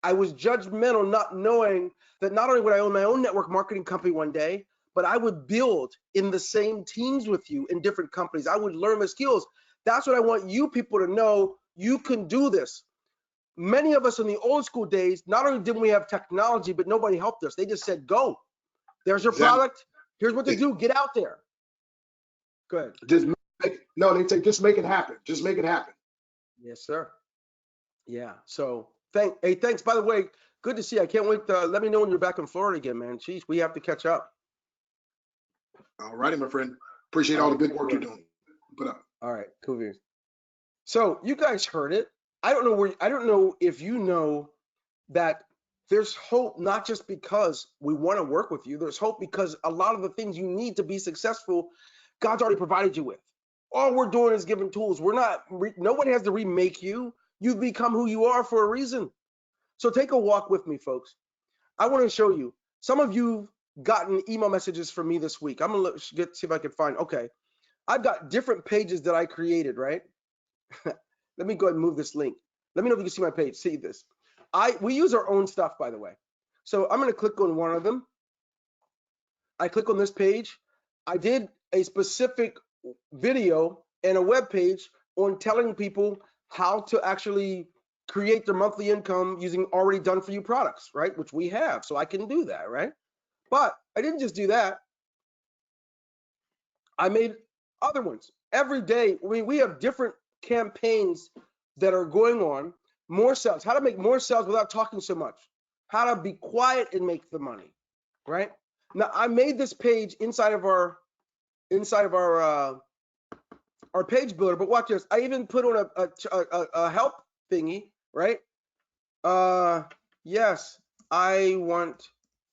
I was judgmental, not knowing that not only would I own my own network marketing company one day, but I would build in the same teams with you in different companies. I would learn the skills. That's what I want you people to know. You can do this. Many of us in the old school days, not only didn't we have technology, but nobody helped us. They just said, go. There's your Exactly. product. Here's what to do. Get out there. Good. Just no, they say just make it happen. Just make it happen. Yes, sir. Yeah. So thanks. By the way, good to see you. I can't wait. Let me know when you're back in Florida again, man. Jeez, we have to catch up. All righty, my friend. Appreciate all the good work you're doing. Put up. All right, cool. So you guys heard it. I don't know if you know that there's hope, not just because we want to work with you. There's hope because a lot of the things you need to be successful, God's already provided you with. All we're doing is giving tools. Nobody has to remake you. You've become who you are for a reason. So take a walk with me, folks. I want to show you. Some of you gotten email messages from me this week. I'm gonna see if I can find. Okay, I've got different pages that I created, right? Let me go ahead and move this link. Let me know if you can see my page. See this. We use our own stuff, by the way. So I'm going to click on one of them. I click on this page. I did a specific video and a web page on telling people how to actually create their monthly income using already done for you products, right? Which we have, so I can do that, right? But I didn't just do that. I made other ones every day. We have different campaigns that are going on. More sales, how to make more sales without talking so much, how to be quiet and make the money, right? Now I made this page inside of our page builder, but watch this. I even put on a help thingy, right? Yes, I want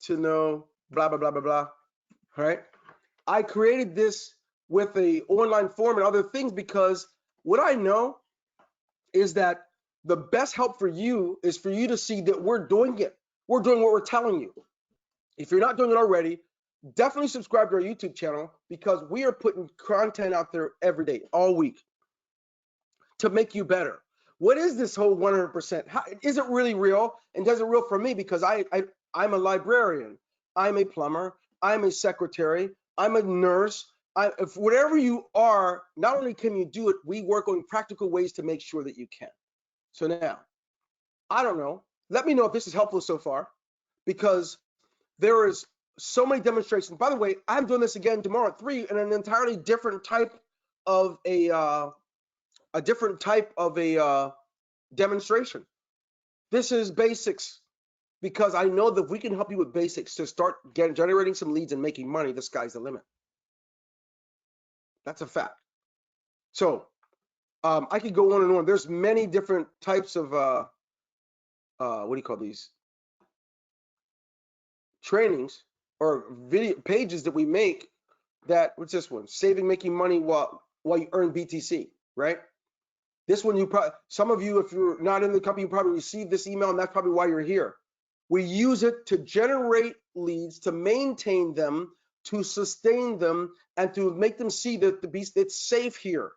to know blah blah blah blah blah, right? I created this with a online form and other things because what I know is that the best help for you is for you to see that we're doing it. We're doing what we're telling you. If you're not doing it already, definitely subscribe to our YouTube channel because we are putting content out there every day, all week to make you better. What is this whole 100%? Is it really real? And does it real for me? Because I'm a librarian. I'm a plumber. I'm a secretary. I'm a nurse. If whatever you are, not only can you do it, we work on practical ways to make sure that you can. So now, I don't know. Let me know if this is helpful so far, because there is so many demonstrations. By the way, I'm doing this again tomorrow at 3 in an entirely different type of a demonstration. This is basics because I know that if we can help you with basics to start generating some leads and making money, the sky's the limit. That's a fact. So I could go on and on. There's many different types of what do you call these? Trainings or video pages that we make. That, what's this one? Saving, making money while you earn BTC, right? This one, some of you, if you're not in the company, you probably received this email, and that's probably why you're here. We use it to generate leads, to maintain them, to sustain them, and to make them see that it's safe here.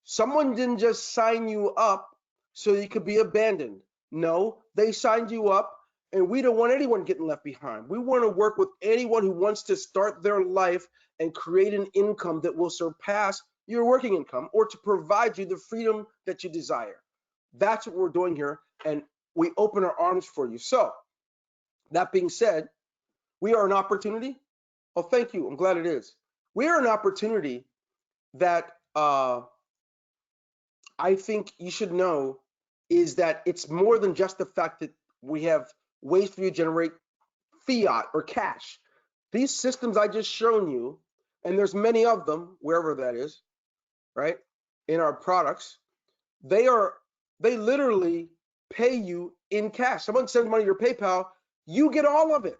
Someone didn't just sign you up so you could be abandoned. No, they signed you up, and we don't want anyone getting left behind. We want to work with anyone who wants to start their life and create an income that will surpass your working income, or to provide you the freedom that you desire. That's what we're doing here, and we open our arms for you. So that being said, we are an opportunity. Oh, thank you. I'm glad it is. We are an opportunity that I think you should know is that it's more than just the fact that we have ways for you to generate fiat or cash. These systems I just shown you, and there's many of them, wherever that is, right, in our products, they literally pay you in cash. Someone sends money to your PayPal, you get all of it.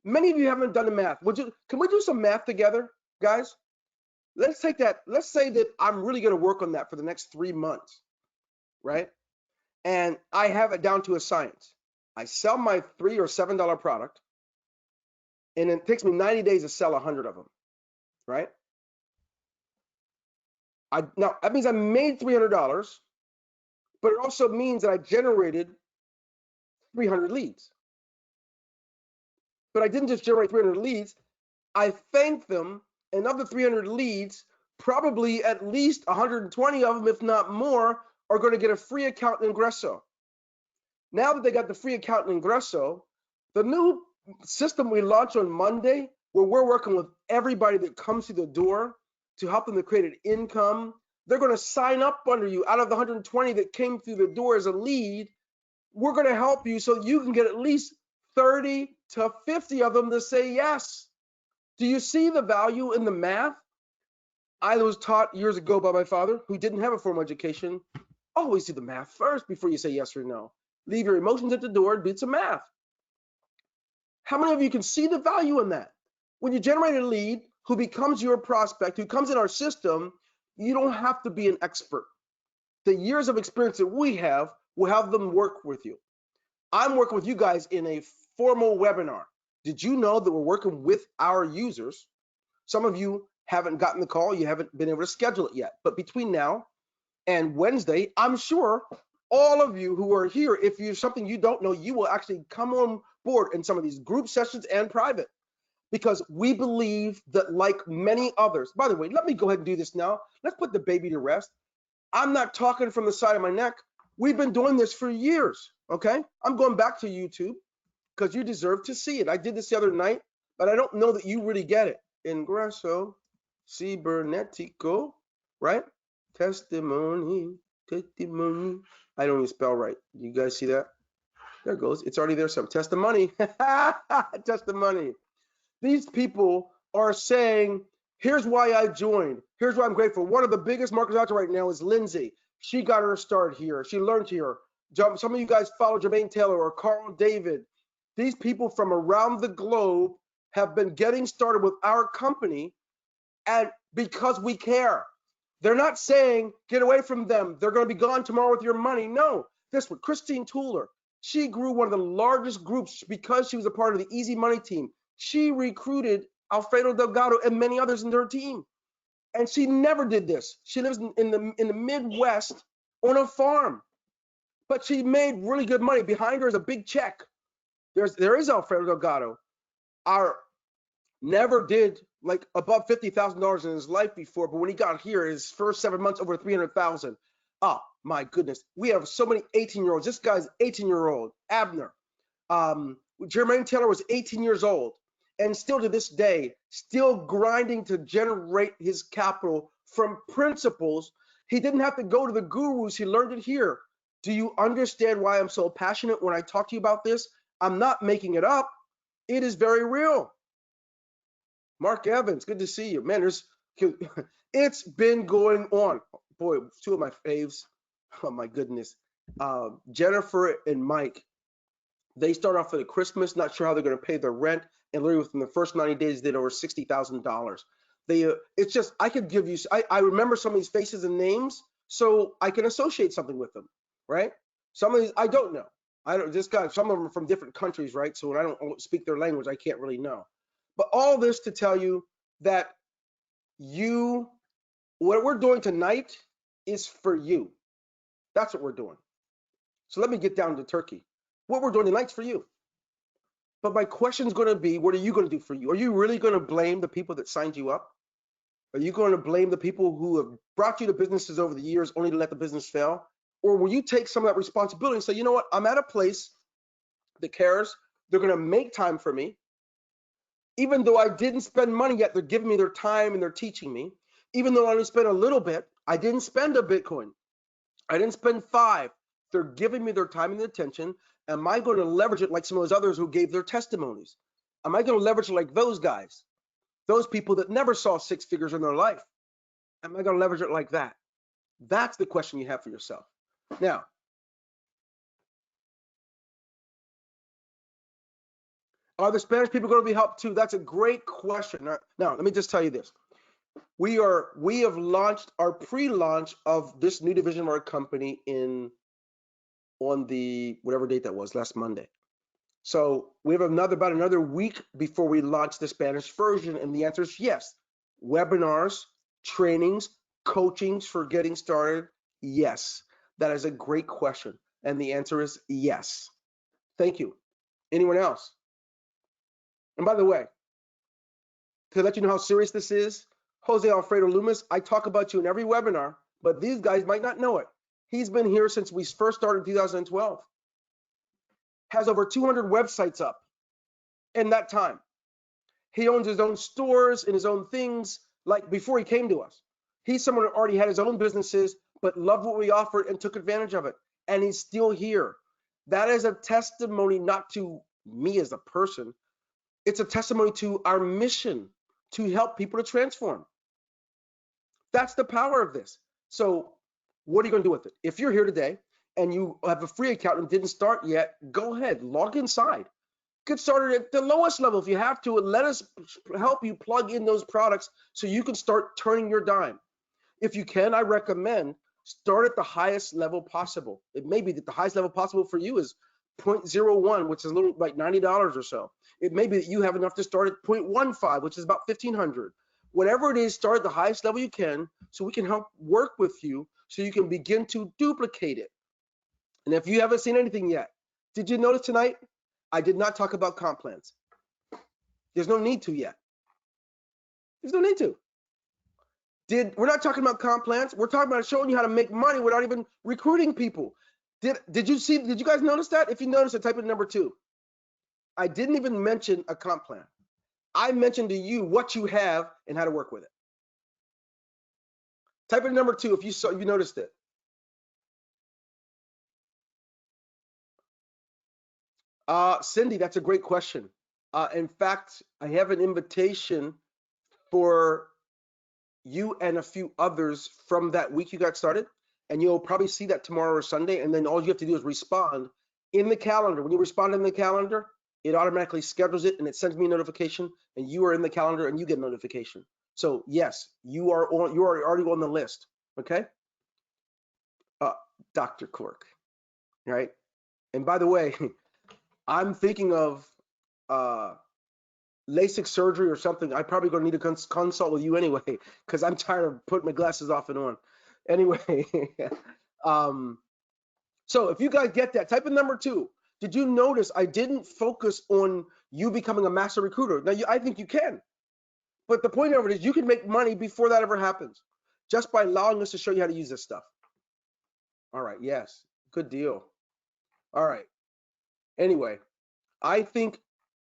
Many of you haven't done the math. Can we do some math together, guys? Let's take that. Let's say that I'm really going to work on that for the next 3 months, right? And I have it down to a science. I sell my $3 or $7 product, and it takes me 90 days to sell 100 of them, right? Now that means I made $300, but it also means that I generated 300 leads. But I didn't just generate 300 leads. I thanked them, and of the 300 leads, probably at least 120 of them, if not more, are going to get a free account in Ingreso. Now that they got the free account in Ingreso, the new system we launched on Monday, where we're working with everybody that comes through the door to help them to create an income, they're going to sign up under you. Out of the 120 that came through the door as a lead, we're going to help you so you can get at least 30 to 50 of them to say yes. Do you see the value in the math? I was taught years ago by my father, who didn't have a formal education. Always do the math first before you say yes or no. Leave your emotions at the door and do some math. How many of you can see the value in that? When you generate a lead who becomes your prospect, who comes in our system, you don't have to be an expert. The years of experience that we have will have them work with you. I'm working with you guys in a formal webinar. Did you know that we're working with our users? Some of you haven't gotten the call, you haven't been able to schedule it yet. But between now and Wednesday, I'm sure all of you who are here, if you're something you don't know, you will actually come on board in some of these group sessions and private, because we believe that, like many others, by the way, let me go ahead and do this now. Let's put the baby to rest. I'm not talking from the side of my neck. We've been doing this for years, okay? I'm going back to YouTube because you deserve to see it. I did this the other night, but I don't know that you really get it. Ingreso Cybernetico, right? Testimony. I don't even spell right. You guys see that? There it goes. It's already there. Some testimony. Testimony. These people are saying, here's why I joined. Here's why I'm grateful. One of the biggest marketers out there right now is Lindsay. She got her start here. She learned here. Some of you guys follow Jermaine Taylor or Carl David. These people from around the globe have been getting started with our company, and because we care. They're not saying, get away from them, they're going to be gone tomorrow with your money. No, this one, Christine Tooler, she grew one of the largest groups because she was a part of the Easy Money team. She recruited Alfredo Delgado and many others in her team. And she never did this. She lives in the Midwest on a farm, but she made really good money. Behind her is a big check. There is Alfredo Delgado. Our never did like above $50,000 in his life before, but when he got here, his first 7 months, over 300,000. Oh my goodness, we have so many 18-year-olds. This guy's 18-year-old, Abner. Jermaine Taylor was 18 years old, and still to this day, still grinding to generate his capital from principles. He didn't have to go to the gurus. He learned it here. Do you understand why I'm so passionate when I talk to you about this? I'm not making it up. It is very real. Mark Evans, good to see you. Man, it's been going on. Boy, two of my faves. Oh my goodness. Jennifer and Mike, they start off at Christmas, not sure how they're going to pay their rent, and literally within the first 90 days, they did over $60,000. It's just, I could give you, I remember some of these faces and names, so I can associate something with them, right? Some of these, I don't know. Some of them are from different countries, right? So when I don't speak their language, I can't really know. But all this to tell you that what we're doing tonight is for you. That's what we're doing. So let me get down to turkey. What we're doing tonight's for you. But my question is going to be, what are you going to do for you? Are you really going to blame the people that signed you up? Are you going to blame the people who have brought you to businesses over the years only to let the business fail? Or will you take some of that responsibility and say, you know what, I'm at a place that cares. They're going to make time for me. Even though I didn't spend money yet, they're giving me their time and they're teaching me. Even though I only spent a little bit, I didn't spend a Bitcoin. I didn't spend 5. They're giving me their time and attention. Am I going to leverage it like some of those others who gave their testimonies? Am I going to leverage it like those guys? Those people that never saw 6 figures in their life? Am I going to leverage it like that? That's the question you have for yourself. Now, are the Spanish people going to be helped too? That's a great question. Now, let me just tell you this. We have launched our pre-launch of this new division of our company on the whatever date that was, last Monday. So we have about another week before we launch the Spanish version, and the answer is yes. Webinars, trainings, coachings for getting started? Yes. That is a great question. And the answer is yes. Thank you. Anyone else? And by the way, to let you know how serious this is, Jose Alfredo Loomis, I talk about you in every webinar, but these guys might not know it. He's been here since we first started in 2012. Has over 200 websites up in that time. He owns his own stores and his own things, like before he came to us. He's someone who already had his own businesses, but loved what we offered and took advantage of it. And he's still here. That is a testimony not to me as a person. It's a testimony to our mission to help people to transform. That's the power of this. So what are you going to do with it? If you're here today and you have a free account and didn't start yet, go ahead, log inside. Get started at the lowest level if you have to, and let us help you plug in those products so you can start turning your dime. If you can, I recommend start at the highest level possible. It may be that the highest level possible for you is 0.01, which is a little like $90 or so. It may be that you have enough to start at 0.15, which is about $1,500. Whatever it is, start at the highest level you can so we can help work with you so you can begin to duplicate it. And if you haven't seen anything yet, did you notice tonight? I did not talk about comp plans. There's no need to yet. There's no need to. We're not talking about comp plans. We're talking about showing you how to make money without even recruiting people. Did you guys notice that? If you notice it, type in number 2. I didn't even mention a comp plan. I mentioned to you what you have and how to work with it. Type in number 2 if you noticed it. Cindy, that's a great question. In fact, I have an invitation for you and a few others from that week you got started, and you'll probably see that tomorrow or Sunday, and then all you have to do is respond in the calendar. When you respond in the calendar, it automatically schedules it and it sends me a notification, and you are in the calendar and you get a notification. So yes, you are already on the list. Okay. Dr. Cork, right? And by the way, I'm thinking of LASIK surgery or something. I'm probably going to need a consult with you anyway, because I'm tired of putting my glasses off and on. Anyway, so if you guys get that, type in number 2. Did you notice I didn't focus on you becoming a master recruiter? Now, I think you can. But the point of it is you can make money before that ever happens, just by allowing us to show you how to use this stuff. All right, yes, good deal. All right. Anyway, I think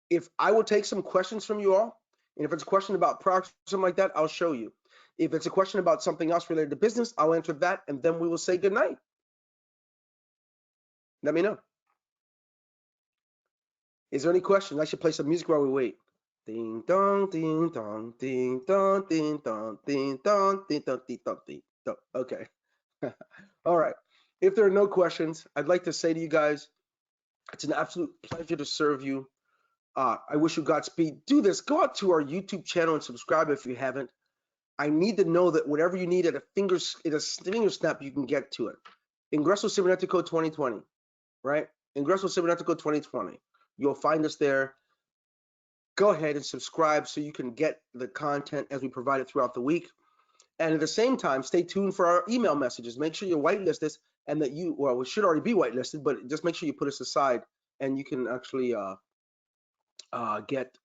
if I will take some questions from you all, and if it's a question about products or something like that, I'll show you. If it's a question about something else related to business, I'll answer that, and then we will say good night. Let me know. Is there any questions? I should play some music while we wait. Ding dong, ding dong, ding dong, ding dong, ding dong, ding dong, ding dong, ding dong. Okay. All right. If there are no questions, I'd like to say to you guys, it's an absolute pleasure to serve you. I wish you Godspeed. Do this. Go out to our YouTube channel and subscribe if you haven't. I need to know that whatever you need at a finger snap, you can get to it. Ingreso Cybernetico 2020, right? Ingreso Cybernetico 2020. You'll find us there. Go ahead and subscribe so you can get the content as we provide it throughout the week. And at the same time, stay tuned for our email messages. Make sure you whitelist us, and that we should already be whitelisted, but just make sure you put us aside, and you can actually get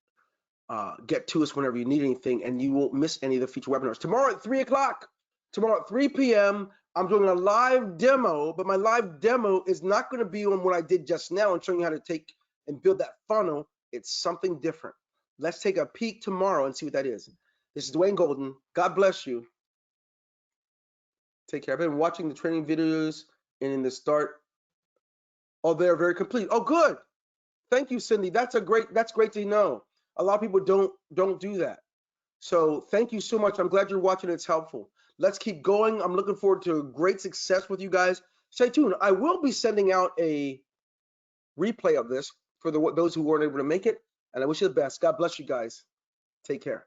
to us whenever you need anything, and you won't miss any of the future webinars. Tomorrow at 3 o'clock, tomorrow at 3 p.m., I'm doing a live demo, but my live demo is not going to be on what I did just now and showing you how to take and build that funnel. It's something different. Let's take a peek tomorrow and see what that is. This is Dwayne Golden. God bless you. Take care. I've been watching the training videos, and in the start, oh, they're very complete. Oh, good. Thank you, Cindy. That's great to know. A lot of people don't do that. So thank you so much. I'm glad you're watching. It's helpful. Let's keep going. I'm looking forward to great success with you guys. Stay tuned. I will be sending out a replay of this for those who weren't able to make it. And I wish you the best. God bless you guys. Take care.